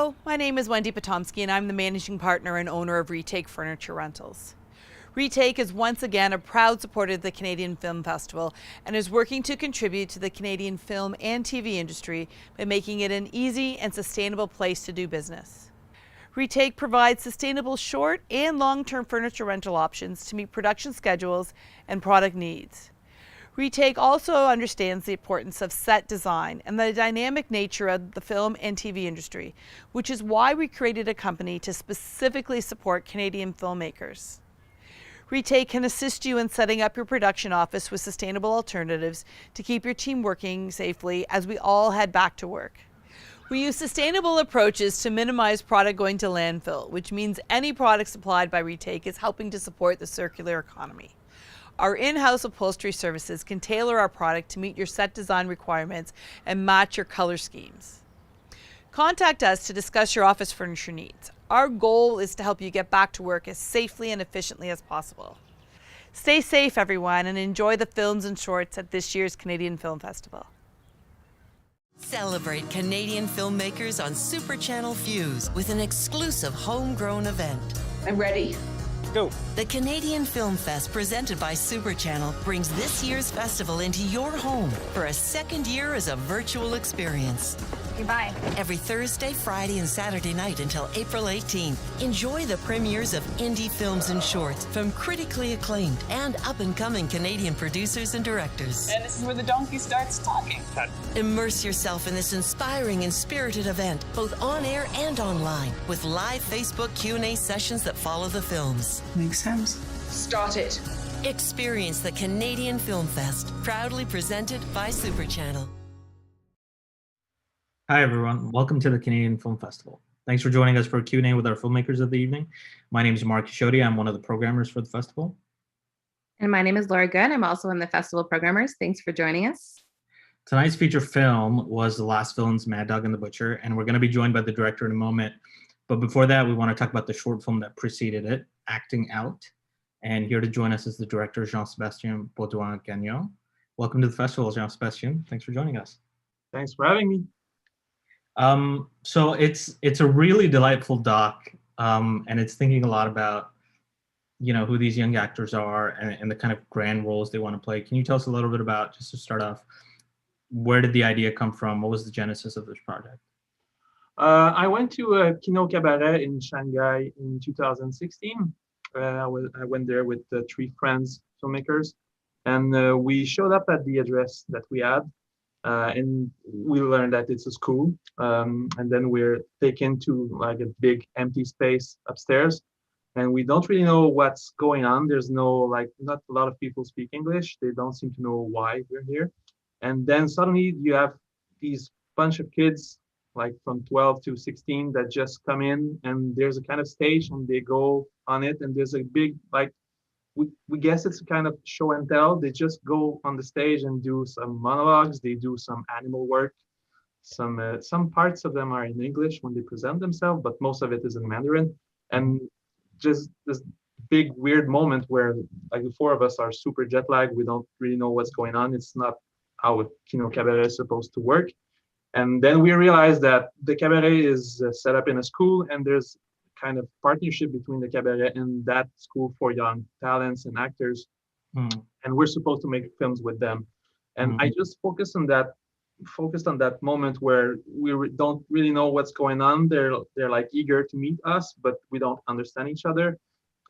Hello, my name is Wendy Potomsky and I'm the managing partner and owner of Retake Furniture Rentals. Retake is once again a proud supporter of the Canadian Film Festival and is working to contribute to the Canadian film and TV industry by making it an easy and sustainable place to do business. Retake provides sustainable short and long-term furniture rental options to meet production schedules and product needs. Retake also understands the importance of set design and the dynamic nature of the film and TV industry, which is why we created a company to specifically support Canadian filmmakers. Retake can assist you in setting up your production office with sustainable alternatives to keep your team working safely as we all head back to work. We use sustainable approaches to minimize product going to landfill, which means any product supplied by Retake is helping to support the circular economy. Our in-house upholstery services can tailor our product to meet your set design requirements and match your color schemes. Contact us to discuss your office furniture needs. Our goal is to help you get back to work as safely and efficiently as possible. Stay safe, everyone, and enjoy the films and shorts at this year's Canadian Film Festival. Celebrate Canadian filmmakers on Super Channel Fuse with an exclusive homegrown event. I'm ready. Go. The Canadian Film Fest, presented by Super Channel, brings this year's festival into your home for a second year as a virtual experience. Goodbye. Every Thursday, Friday, and Saturday night until April 18th. Enjoy the premieres of indie films and shorts from critically acclaimed and up-and-coming Canadian producers and directors. And this is where the donkey starts talking. Immerse yourself in this inspiring and spirited event, both on air and online, with live Facebook Q&A sessions that follow the films. Makes sense. Start it. Experience the Canadian Film Fest, proudly presented by Super Channel. Hi, everyone. Welcome to the Canadian Film Festival. Thanks for joining us for a Q&A with our filmmakers of the evening. My name is Mark Kishodi. I'm one of the programmers for the festival. And my name is Laura Good. I'm also one of the festival programmers. Thanks for joining us. Tonight's feature film was The Last Villain's Mad Dog and the Butcher, and we're going to be joined by the director in a moment. But before that, we want to talk about the short film that preceded it, Acting Out. And here to join us is the director, Jean-Sébastien Baudouin-Gagnon. Welcome to the festival, Jean-Sébastien. Thanks for joining us. Thanks for having me. So it's a really delightful doc, and it's thinking a lot about, who these young actors are and the kind of grand roles they want to play. Can you tell us a little bit about, just to start off, where did the idea come from? What was the genesis of this project? I went to a Kino Cabaret in Shanghai in 2016. I went there with three friends, filmmakers, and we showed up at the address that we had. And we learned that it's a school, and then we're taken to like a big empty space upstairs, and we don't really know what's going on. There's not a lot of people speak English. They don't seem to know why we're here. And then suddenly you have these bunch of kids, like from 12 to 16, that just come in, and there's a kind of stage, and they go on it, and there's a big, we guess it's a kind of show and tell. They just go on the stage and do some monologues. They do some animal work. Some parts of them are in English when they present themselves, but most of it is in Mandarin. And just this big weird moment where like the four of us are super jet lagged. We don't really know what's going on. It's not how a cabaret is supposed to work. And then we realized that the cabaret is set up in a school, and there's kind of partnership between the cabaret and that school for young talents and actors. And we're supposed to make films with them. And I just focused on that moment where we don't really know what's going on. They're like eager to meet us, but we don't understand each other.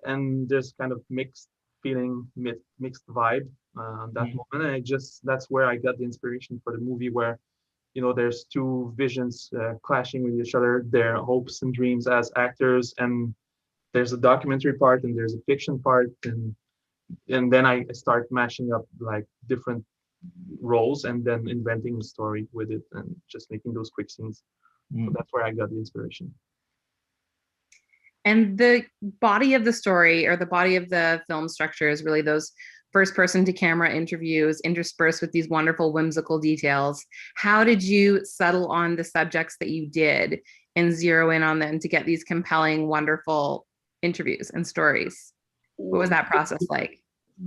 And there's kind of mixed feeling, mixed vibe on that moment. And that's where I got the inspiration for the movie, where there's two visions clashing with each other, their hopes and dreams as actors, and there's a documentary part and there's a fiction part, and then I start mashing up like different roles and then inventing a story with it and just making those quick scenes. So that's where I got the inspiration. And the body of the story, or the body of the film structure, is really those first person to camera interviews interspersed with these wonderful whimsical details. How did you settle on the subjects that you did and zero in on them to get these compelling, wonderful interviews and stories? What was that process like?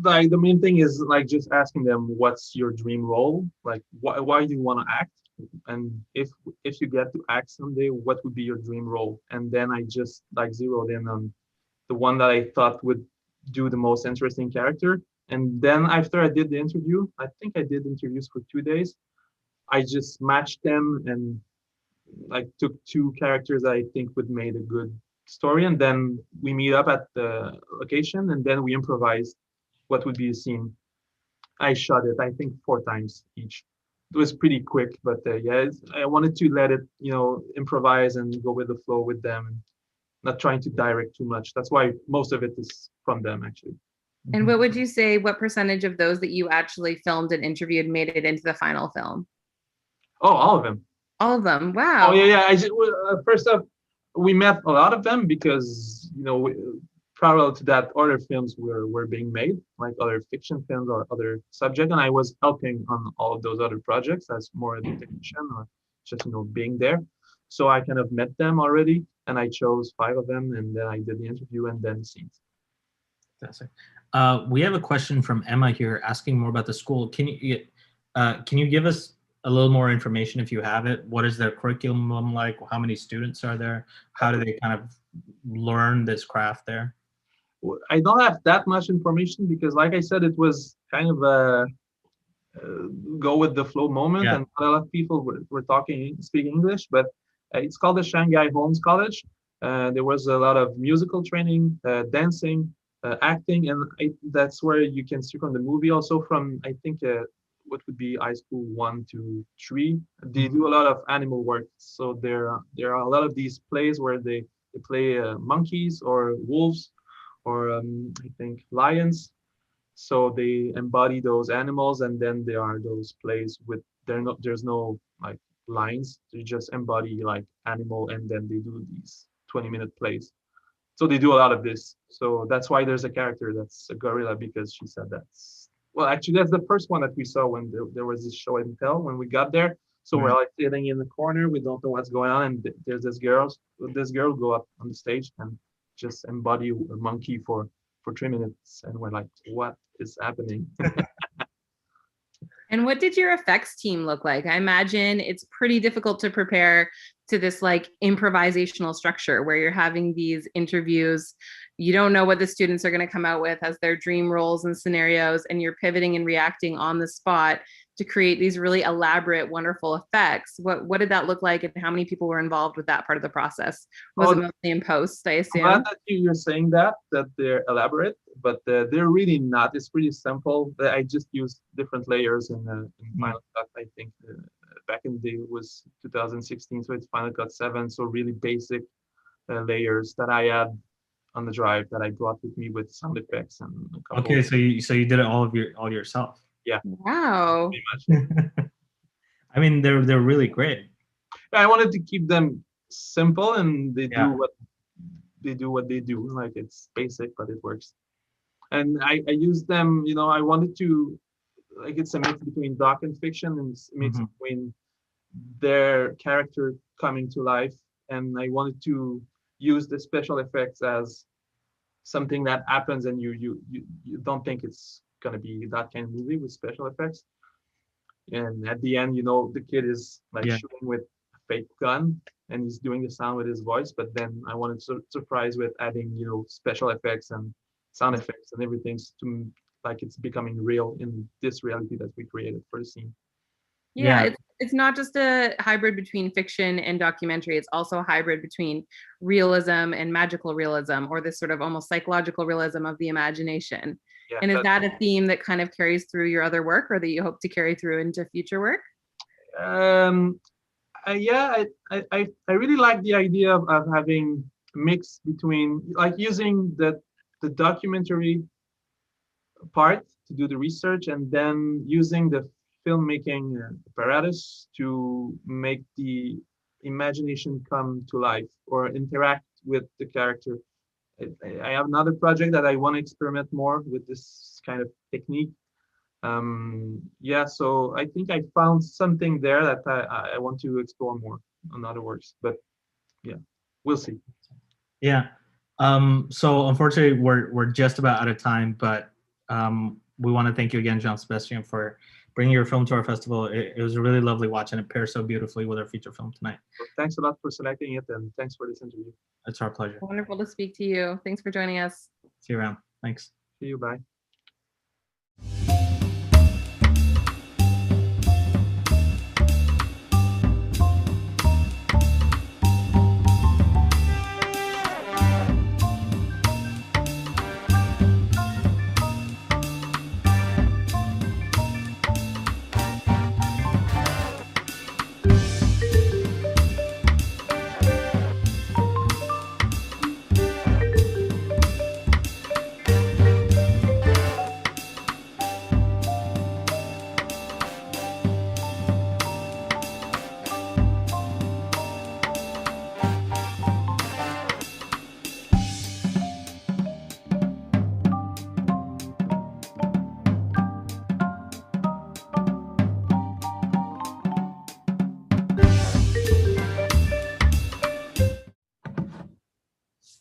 Like the main thing is like just asking them, what's your dream role? Like why do you want to act? and if you get to act someday, what would be your dream role? And then I just like zeroed in on the one that I thought would do the most interesting character. And then after I did the interview, I think I did interviews for 2 days. I just matched them and like took two characters that I think would make a good story, and then we meet up at the location, and then we improvise what would be the scene. I shot it, I think, 4 times each. It was pretty quick, but yeah, I wanted to let it, improvise and go with the flow with them, and not trying to direct too much. That's why most of it is from them, actually. And what would you say, what percentage of those that you actually filmed and interviewed made it into the final film? Oh, all of them. All of them. Wow. Oh yeah. First up, we met a lot of them because parallel to that, other films were being made, like other fiction films or other subject, and I was helping on all of those other projects as more of a technician or just being there. So I kind of met them already, and I chose 5 of them, and then I did the interview and then the scenes. Fantastic. We have a question from Emma here asking more about the school. Can you give us a little more information if you have it? What is their curriculum like? How many students are there? How do they kind of learn this craft there? I don't have that much information because, like I said, it was kind of a go with the flow moment, and a lot of people were speaking English, but it's called the Shanghai Holmes College. There was a lot of musical training, dancing, acting, and that's where you can see from the movie. Also from, I think, what would be high school 1 to 3. They do a lot of animal work. So there are a lot of these plays where they play monkeys or wolves or I think lions. So they embody those animals, and then there are those plays with there's no like lines. They just embody like animal, and then they do these 20-minute plays. So they do a lot of this. So that's why there's a character that's a gorilla, because she said well, actually, that's the first one that we saw when there was this show and tell when we got there. So we're like sitting in the corner, we don't know what's going on, and there's this girl go up on the stage and just embody a monkey for 3 minutes, and we're like, what is happening? And what did your effects team look like? I imagine it's pretty difficult to prepare to this like improvisational structure where you're having these interviews. You don't know what the students are going to come out with as their dream roles and scenarios, and you're pivoting and reacting on the spot to create these really elaborate, wonderful effects. What did that look like, and how many people were involved with that part of the process? Was it mostly in post, I assume? I'm glad that you're saying that they're elaborate, but they're really not. It's pretty simple. I just used different layers in Final Cut. I think back in the day it was 2016, so it's Final Cut 7. So really basic layers that I had on the drive that I brought with me with sound effects and a couple. Okay, so you did it all yourself. Yeah. Wow. Pretty much. I mean, they're really great. I wanted to keep them simple, and they do what they do. Like, it's basic, but it works. And I use them. I wanted to, like, it's a mix between doc and fiction, and it's a mix between their character coming to life, and I wanted to use the special effects as something that happens, and you don't think it's gonna be that kind of movie with special effects. And at the end, the kid is like shooting with a fake gun, and he's doing the sound with his voice. But then I wanted to surprise with adding, special effects and sound effects and everything to like it's becoming real in this reality that we created for the scene. Yeah, it's not just a hybrid between fiction and documentary. It's also a hybrid between realism and magical realism, or this sort of almost psychological realism of the imagination. Yeah, and is that a theme that kind of carries through your other work, or that you hope to carry through into future work? Yeah, I really like the idea of having a mix between, like, using the documentary part to do the research, and then using the filmmaking apparatus to make the imagination come to life or interact with the character. I have another project that I want to experiment more with this kind of technique. So I think I found something there that I want to explore more, in other words. But yeah, we'll see. Yeah. So unfortunately, we're just about out of time, but we want to thank you again, Jean-Sébastien, for bringing your film to our festival. It was a really lovely watch, and it pairs so beautifully with our feature film tonight. Well, thanks a lot for selecting it, and thanks for this interview. It's our pleasure. Wonderful to speak to you. Thanks for joining us. See you around. Thanks. See you. Bye.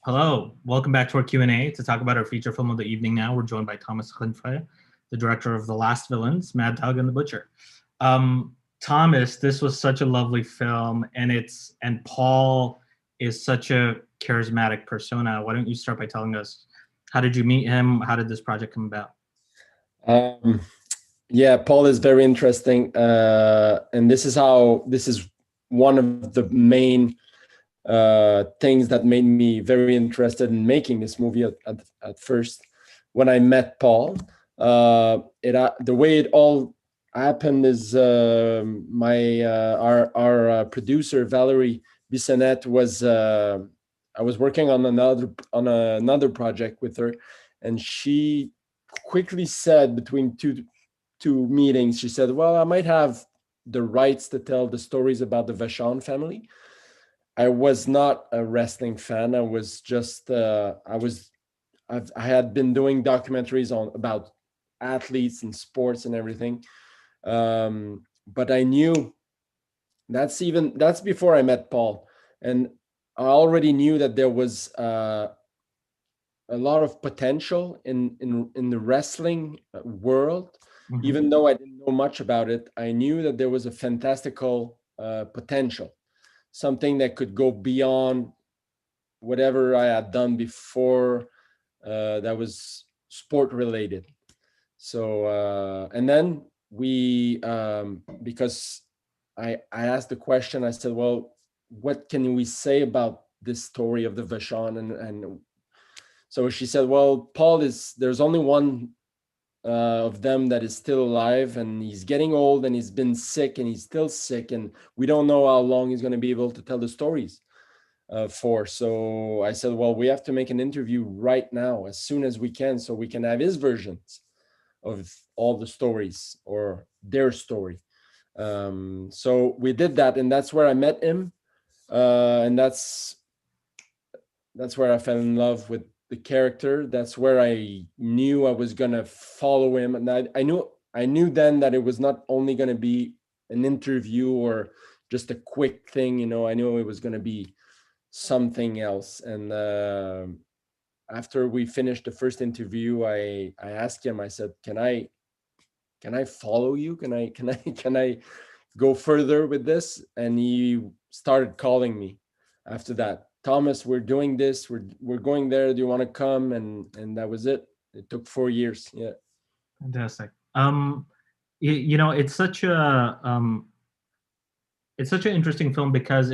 Hello, welcome back to our Q&A to talk about our feature film of the evening. Now we're joined by Thomas Renfrey, the director of The Last Villains, Mad Dog and the Butcher. Thomas, this was such a lovely film, and Paul is such a charismatic persona. Why don't you start by telling us, how did you meet him? How did this project come about? Yeah, Paul is very interesting, and this is one of the main things that made me very interested in making this movie at first. When I met Paul, the way it all happened is our producer Valerie Bissonnette was I was working on another project with her, and she quickly said, between two meetings, she said, well, I might have the rights to tell the stories about the Vachon family. I was not a wrestling fan. I was just I had been doing documentaries about athletes and sports and everything, but I knew that's before I met Paul, and I already knew that there was a lot of potential in the wrestling world. Mm-hmm. Even though I didn't know much about it, I knew that there was a fantastical potential. Something that could go beyond whatever I had done before that was sport related. So, and then we, because I asked the question, I said, well, what can we say about this story of the Vachon? And so she said, well, there's only one of them that is still alive, and he's getting old, and he's been sick, and he's still sick, and we don't know how long he's going to be able to tell the stories for. So I said, well, we have to make an interview right now, as soon as we can, so we can have his versions of all the stories, or their story. So we did that, and that's where I met him, and that's where I fell in love with the character. That's where I knew I was gonna follow him, and I knew then that it was not only gonna be an interview or just a quick thing, I knew it was gonna be something else. And after we finished the first interview, I asked him, I said, can I follow you? Can I go further with this? And he started calling me after that. Thomas, we're doing this. We're going there. Do you want to come? And that was it. It took 4 years. Yeah. Fantastic. It's such an interesting film, because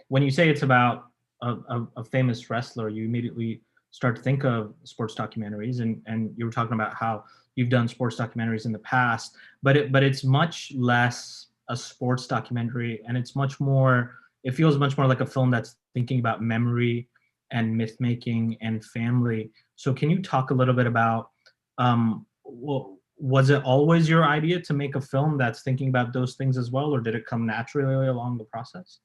when you say it's about a famous wrestler, you immediately start to think of sports documentaries, and you were talking about how you've done sports documentaries in the past, but it's much less a sports documentary, and it feels much more like a film that's thinking about memory and myth making and family. So can you talk a little bit about, was it always your idea to make a film that's thinking about those things as well, or did it come naturally along the process?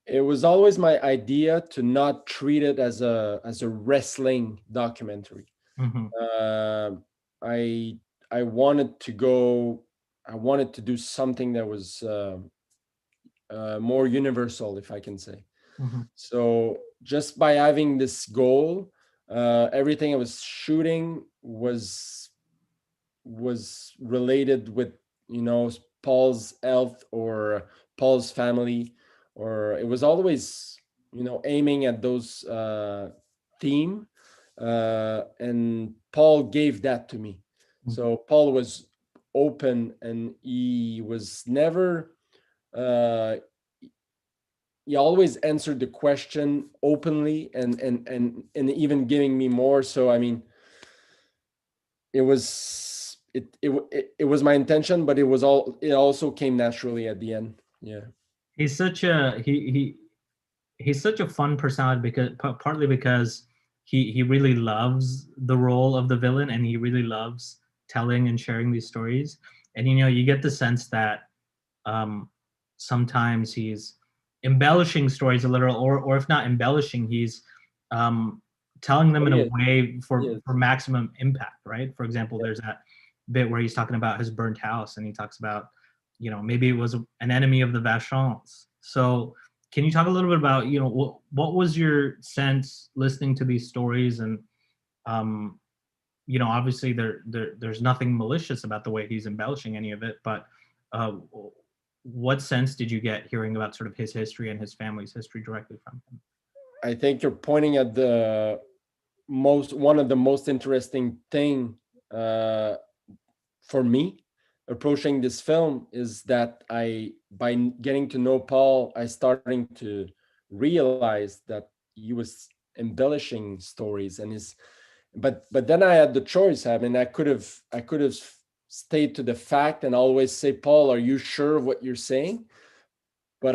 It was always my idea to not treat it as a wrestling documentary. Mm-hmm. I wanted to do something that was more universal, if I can say. Mm-hmm. So just by having this goal, everything I was shooting was was related with, you know, Paul's health or Paul's family, or it was always, you know, aiming at those theme. And Paul gave that to me. So Paul was open, and he was never he always answered the question openly, and even giving me more. So I mean, it was it was my intention, but it also came naturally at the end. Yeah. He's such a he's such a fun personality, because partly because he really loves the role of the villain, and he really loves telling and sharing these stories. And you know, you get the sense that sometimes he's embellishing stories a little, or if not embellishing, he's telling them in a way for maximum impact, right? For example, there's that bit where he's talking about his burnt house, and he talks about, you know, maybe it was an enemy of the Vachons. So can you talk a little bit about, you know, what was your sense listening to these stories? And you know, obviously there's nothing malicious about the way he's embellishing any of it, but what sense did you get hearing about sort of his history and his family's history directly from him? I think you're pointing at the one of the most interesting thing for me approaching this film is that by getting to know Paul, I starting to realize that he was embellishing stories, and but then I had the choice. I mean, I could have stayed to the fact and always say, Paul, are you sure of what you're saying? But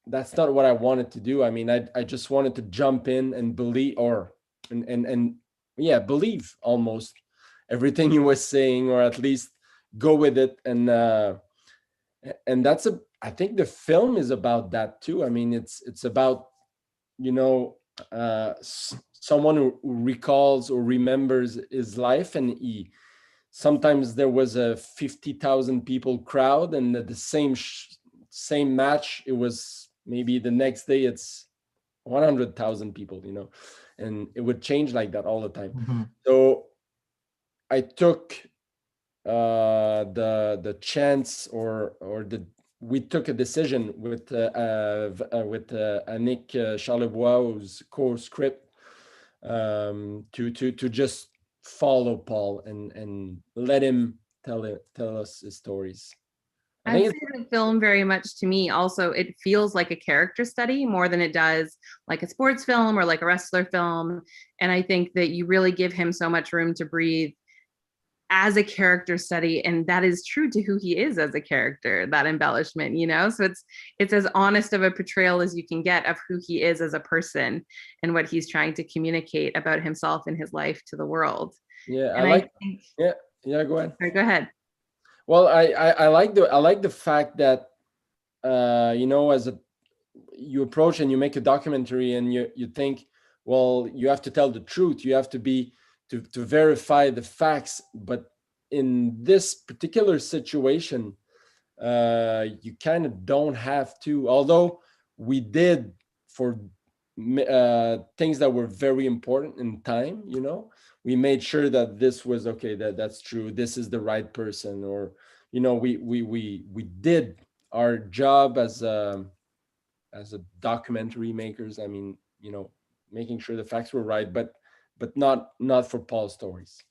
that's not what I wanted to do. I mean, I just wanted to jump in and believe, believe almost everything he was saying, or at least go with it. And I think the film is about that too. I mean, it's about, you know, someone who recalls or remembers his life, and sometimes there was a 50,000 people crowd, and at the same match, it was maybe the next day it's 100,000 people, you know, and it would change like that all the time. So I took the chance, we took a decision with Annick Charlebois, who's co-script, to just follow Paul and let him tell us his stories. I'd say the film very much, to me, also, it feels like a character study more than it does like a sports film or like a wrestler film. And I think that you really give him so much room to breathe as a character study, and that is true to who he is as a character, that embellishment, you know. So it's as honest of a portrayal as you can get of who he is as a person and what he's trying to communicate about himself and his life to the world. Yeah, and I think, go ahead. Sorry, go ahead. Well, I like the fact that you know, you approach and you make a documentary, and you think, well, you have to tell the truth, you have to be to verify the facts, but in this particular situation, you kind of don't have to. Although we did for things that were very important in time, you know, we made sure that this was okay, that's true, this is the right person, or, you know, we did our job as a documentary makers. I mean, you know, making sure the facts were right, but not for Paul's stories.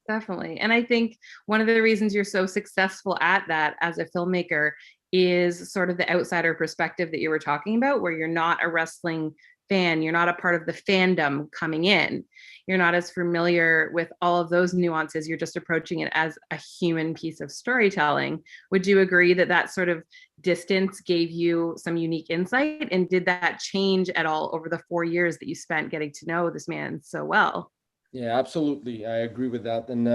Definitely. And I think one of the reasons you're so successful at that as a filmmaker is sort of the outsider perspective that you were talking about, where you're not a wrestling fan, you're not a part of the fandom coming in, you're not as familiar with all of those nuances, you're just approaching it as a human piece of storytelling. Would you agree that that sort of distance gave you some unique insight? And did that change at all over the 4 years that you spent getting to know this man so well? Yeah, absolutely. I agree with that. And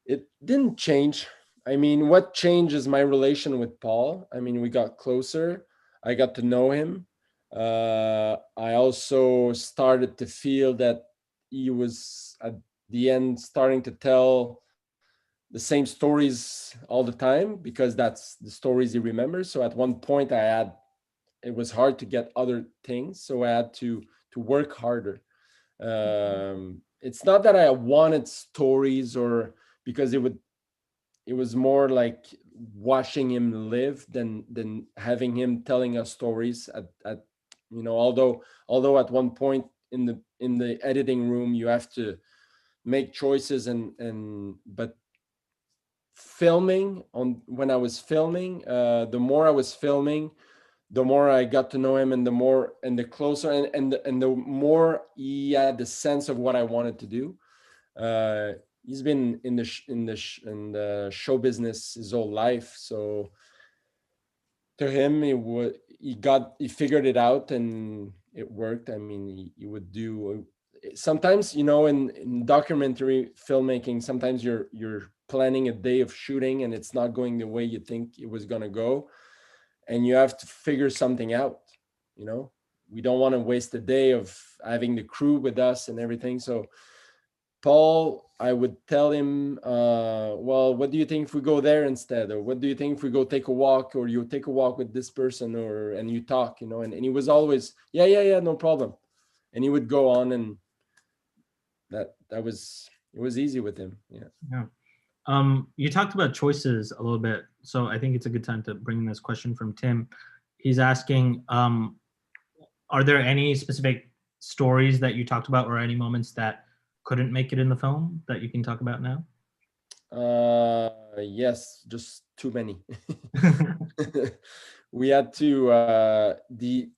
it didn't change. I mean, what changed is my relation with Paul. I mean, we got closer. I got to know him. I also started to feel that he was at the end starting to tell the same stories all the time, because that's the stories he remembers. So at one point it was hard to get other things. So I had to work harder. it's not that I wanted stories, or because it was more like watching him live than having him telling us stories at although at one point in the editing room you have to make choices, and but filming on when I was filming, the more I was filming, the more I got to know him, and the more and the closer and the more he had the sense of what I wanted to do. He's been in the show business his whole life, so to him he figured it out and it worked. I mean, he would do sometimes, in documentary filmmaking, sometimes you're planning a day of shooting and it's not going the way you think it was going to go, and you have to figure something out. We don't want to waste a day of having the crew with us and everything. So Paul, I would tell him, well, what do you think if we go there instead? Or what do you think if we go take a walk, or you take a walk with this person, and you talk, and he was always, yeah, no problem. And he would go on, and it was easy with him. Yeah. Yeah. You talked about choices a little bit, so I think it's a good time to bring in this question from Tim. He's asking, are there any specific stories that you talked about, or any moments that couldn't make it in the film that you can talk about now? Yes, just too many. We had to the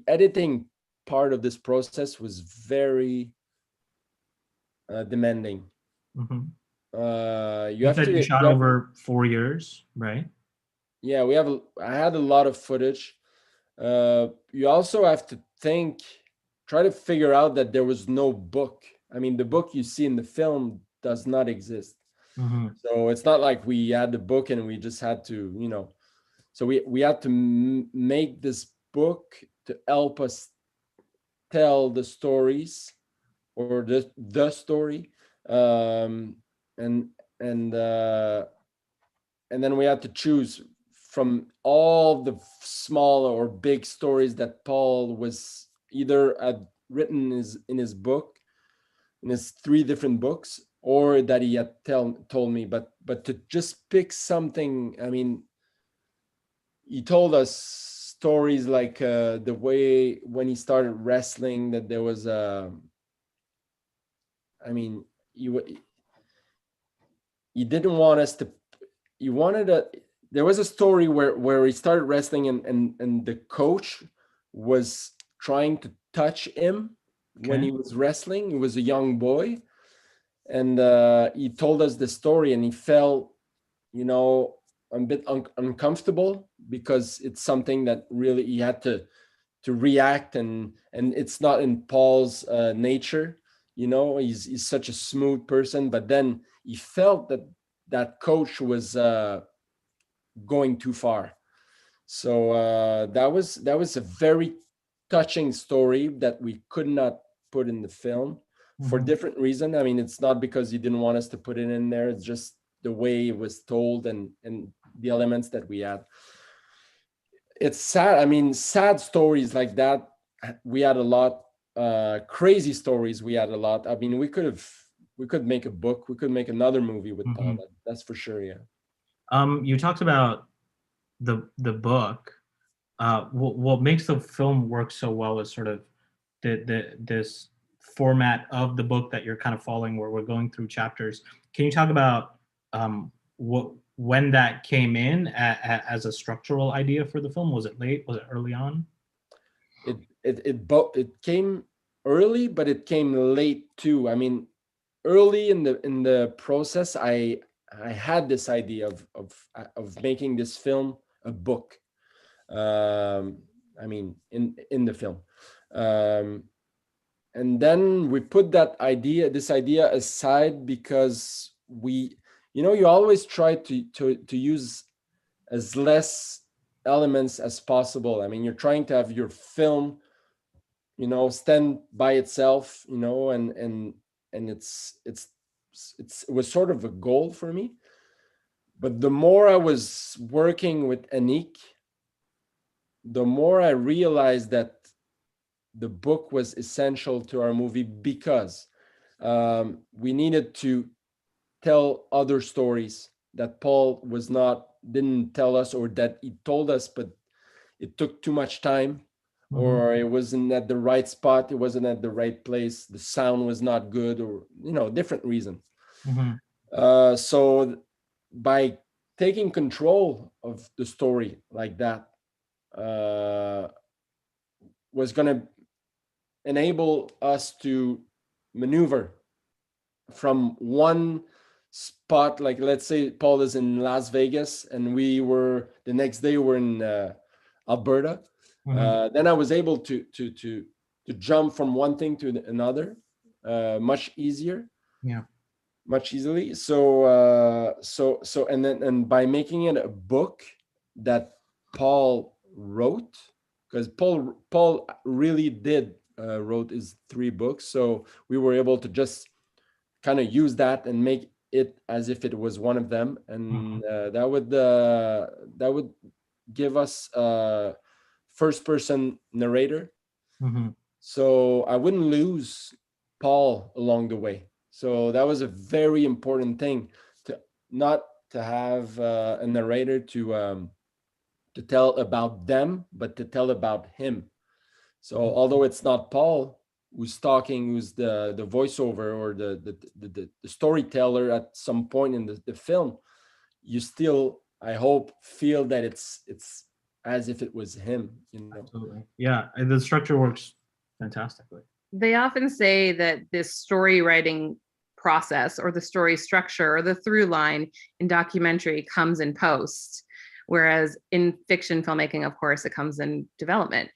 editing part of this process was very demanding. Mm-hmm. You have said to you shot over 4 years, right? Yeah, I had a lot of footage. You also have to try to figure out that there was no book. I mean, the book you see in the film does not exist. Mm-hmm. So it's not like we had the book and we just had to, so we had to make this book to help us tell the stories, or the story. And and uh, and then we had to choose from all the small or big stories that Paul was either had written in his book, in his 3 different books, or that he had told me. But to just pick something, I mean, he told us stories like the way when he started wrestling, that there was I mean, he didn't want us to. He wanted a. There was a story where he started wrestling, and the coach was trying to touch him when he was wrestling. He was a young boy, and he told us the story, and he felt, a bit uncomfortable, because it's something that really he had to react, and it's not in Paul's nature. He's such a smooth person, but then he felt that coach was going too far. So that was a very touching story that we could not put in the film for different reason. I mean, it's not because he didn't want us to put it in there. It's just the way it was told, and the elements that we had. It's sad. I mean, sad stories like that, we had a lot. Crazy stories, we had a lot. I mean, we could make a book. We could make another movie with Paul. That's for sure. Yeah. You talked about the book. What makes the film work so well is sort of this format of the book that you're kind of following, where we're going through chapters. Can you talk about when that came in as a structural idea for the film? Was it late? Was it early on? It came early, but it came late too. I mean, early in the process, I had this idea of making this film a book. I mean, in the film, and then we put this idea aside, because you always try to use as less elements as possible. I mean, you're trying to have your film, stand by itself, and it was sort of a goal for me. But the more I was working with Anik, the more I realized that the book was essential to our movie, because we needed to tell other stories that Paul didn't tell us, or that he told us, but it took too much time, or it wasn't at the right spot, it wasn't at the right place, the sound was not good, or different reasons. So by taking control of the story like that, was going to enable us to maneuver from one spot. Like, let's say Paul is in Las Vegas and the next day we're in Alberta. Then I was able to jump from one thing to another much easier. Yeah. Much easily. And by making it a book that Paul wrote, because Paul really did wrote his 3 books, so we were able to just kind of use that and make it as if it was one of them, and that would give us a first person narrator, so I wouldn't lose Paul along the way. So that was a very important thing, to not to have a narrator to tell about them, but to tell about him. So although it's not Paul who's talking, who's the voiceover or the storyteller at some point in the film, you still, I hope, feel that it's as if it was him. Absolutely. Yeah, and the structure works fantastically. They often say that this story writing process, or the story structure, or the through line in documentary comes in post, whereas in fiction filmmaking, of course, it comes in development.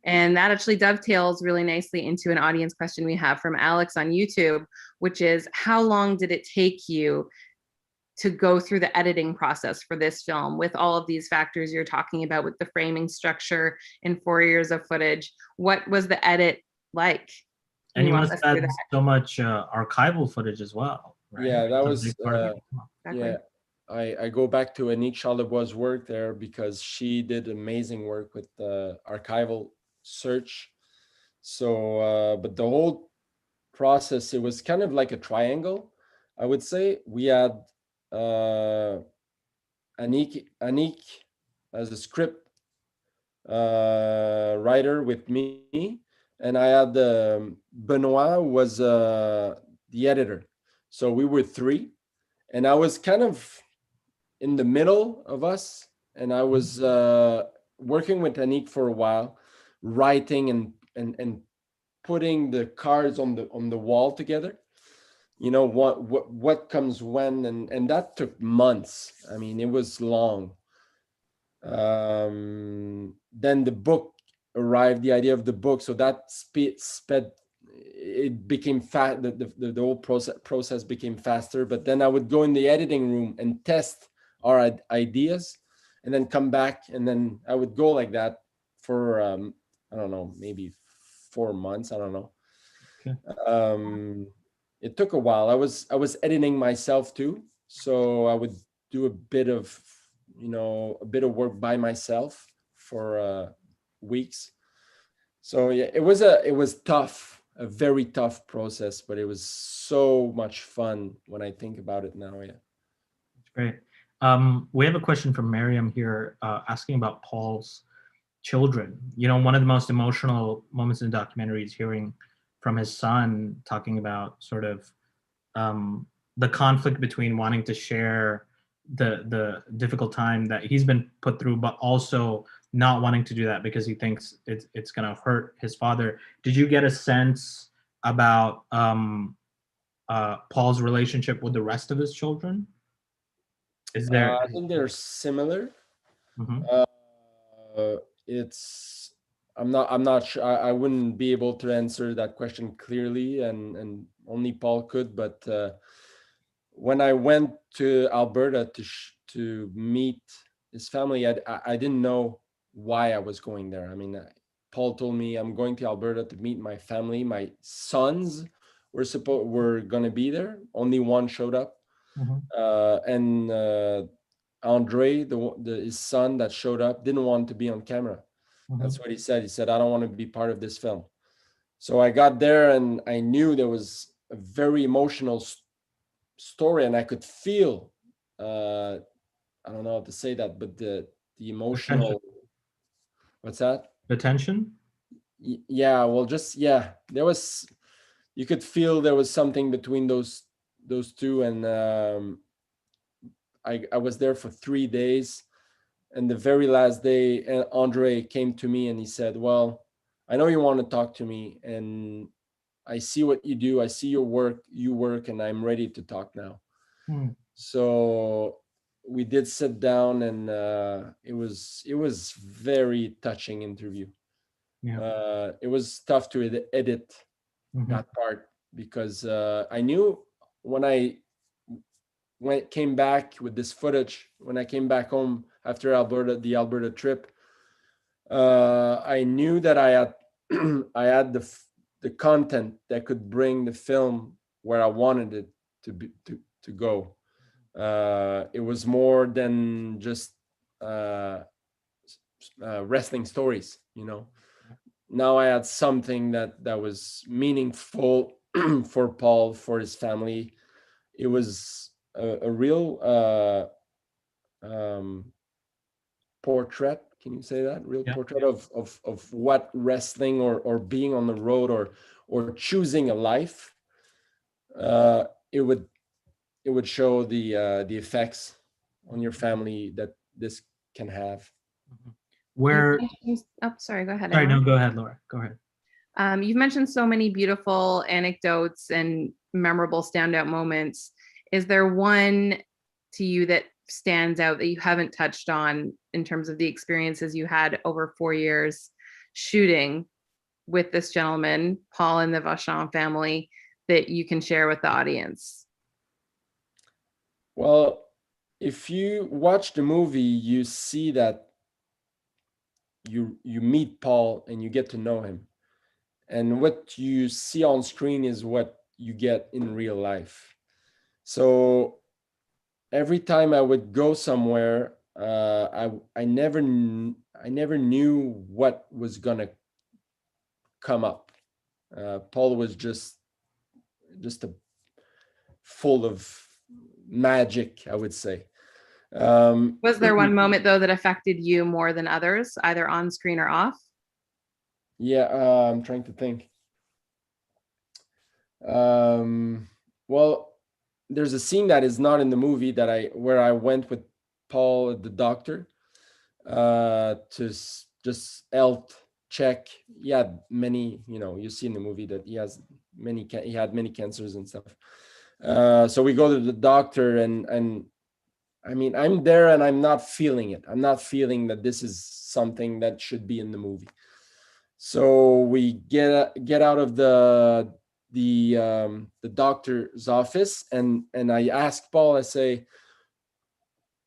And that actually dovetails really nicely into an audience question we have from Alex on YouTube, which is, how long did it take you to go through the editing process for this film, with all of these factors you're talking about, with the framing structure and 4 years of footage? What was the edit like? And you must have had so much archival footage as well, right? Yeah, that was Exactly. yeah. I go back to Annick Charlebois' work there, because she did amazing work with the archival search. So, but the whole process, it was kind of like a triangle, I would say. We had Annick as a script writer with me, and I had Benoit, who was the editor. So we were 3, and I was kind of in the middle of us, and I was working with Annick for a while, writing and putting the cards on the wall together. What comes when, and that took months. I mean, it was long. Then the book arrived, the idea of the book, so that sped. It became fast. The whole process became faster. But then I would go in the editing room and test our ideas, and then come back, and then I would go like that for I don't know, maybe 4 months. I don't know. Okay. It took a while. I was editing myself too, so I would do a bit of work by myself for weeks. So yeah, it was tough, a very tough process, but it was so much fun when I think about it now. Yeah, that's great. We have a question from Miriam here, asking about Paul's children. One of the most emotional moments in the documentary is hearing from his son talking about sort of the conflict between wanting to share the difficult time that he's been put through, but also not wanting to do that because he thinks it's going to hurt his father. Did you get a sense about Paul's relationship with the rest of his children? Is there? I think they're similar. It's I'm not sure. I wouldn't be able to answer that question clearly, and only Paul could. But when I went to Alberta to meet his family, I didn't know why I was going there. I mean, Paul told me, I'm going to Alberta to meet my family. My sons were going to be there. Only one showed up, and Andre, his son that showed up, didn't want to be on camera. That's what he said. He said, I don't want to be part of this film. So I got there, and I knew there was a very emotional story, and I could feel, I don't know how to say that, but the emotional, what's that? The tension? Yeah, well, just, yeah, there was, you could feel there was something between those two. And I was there for 3 days, and the very last day, Andre came to me and he said, well, I know you want to talk to me, and I see what you do, I see your work, you work, and I'm ready to talk now. So we did sit down, and it was very touching interview. It was tough to edit that part, because I knew when I came back with this footage, when I came back home after the Alberta trip, I knew that I had I had the content that could bring the film where I wanted it to go. It was more than just wrestling stories, Now I had something that was meaningful for Paul, for his family. It was a real portrait. Can you say that? Real portrait of what wrestling or being on the road or choosing a life. It would show the effects on your family that this can have. Where? Oh, sorry. Go ahead. Sorry, no, go ahead, Laura. Go ahead. You've mentioned so many beautiful anecdotes and memorable standout moments. Is there one to you that stands out that you haven't touched on in terms of the experiences you had over 4 years shooting with this gentleman, Paul, and the Vachon family, that you can share with the audience? Well, if you watch the movie, you see that you meet Paul and you get to know him. And what you see on screen is what you get in real life. So every time I would go somewhere, I never knew what was gonna come up. Paul was just full of magic, I would say. Was there one moment though that affected you more than others, either on screen or off? Yeah, I'm trying to think. Well, there's a scene that is not in the movie where I went with Paul, the doctor, to just health check. He had many, you see in the movie that he had many cancers and stuff. So we go to the doctor, and I mean, I'm there and I'm not feeling it. I'm not feeling that this is something that should be in the movie. So we get out of the doctor's office, and I ask Paul, I say,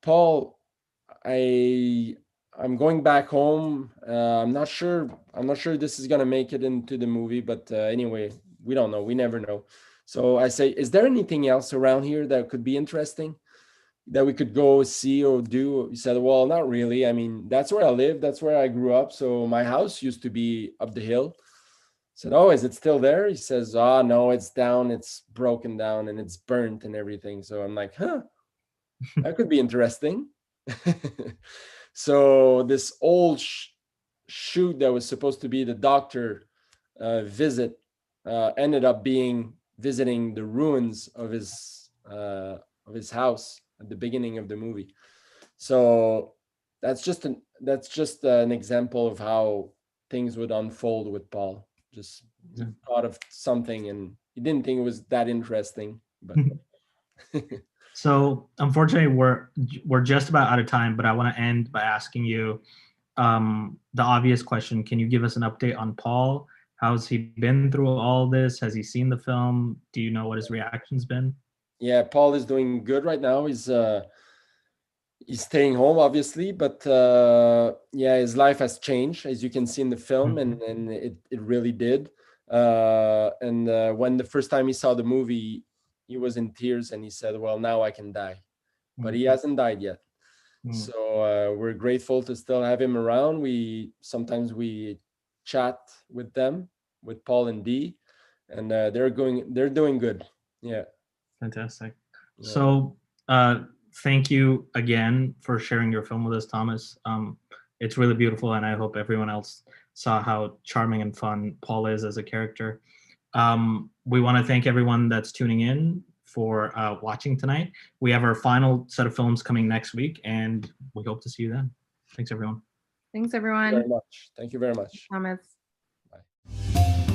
Paul, I'm going back home. I'm not sure this is gonna make it into the movie, but anyway, we don't know. We never know. So I say, is there anything else around here that could be interesting that we could go see or do? He said, well, not really. I mean, that's where I live. That's where I grew up. So my house used to be up the hill. I said, oh, is it still there? He says, oh, no, it's down. It's broken down and it's burnt and everything. So I'm like, huh, that could be interesting. So this old shoot that was supposed to be the doctor visit ended up being visiting the ruins of his house at the beginning of the movie. So that's just an example of how things would unfold with Paul. Just thought of something and he didn't think it was that interesting, but So unfortunately, we're just about out of time, but I want to end by asking you the obvious question. Can you give us an update on Paul? How's he been through all this? Has he seen the film? Do you know what his reaction's been? Yeah, Paul is doing good right now. He's staying home, obviously, but yeah, his life has changed, as you can see in the film, and it really did. And when the first time he saw the movie, he was in tears and he said, well, now I can die. But he hasn't died yet. So we're grateful to still have him around. Sometimes we chat with them, with Paul and Dee, and they're doing good. Yeah. Fantastic. Yeah. So thank you again for sharing your film with us, Thomas. It's really beautiful, and I hope everyone else saw how charming and fun Paul is as a character. We want to thank everyone that's tuning in for watching tonight. We have our final set of films coming next week, and we hope to see you then. Thanks, everyone. Thanks, Thank you everyone. very much. Thank you very much. Thomas. Bye.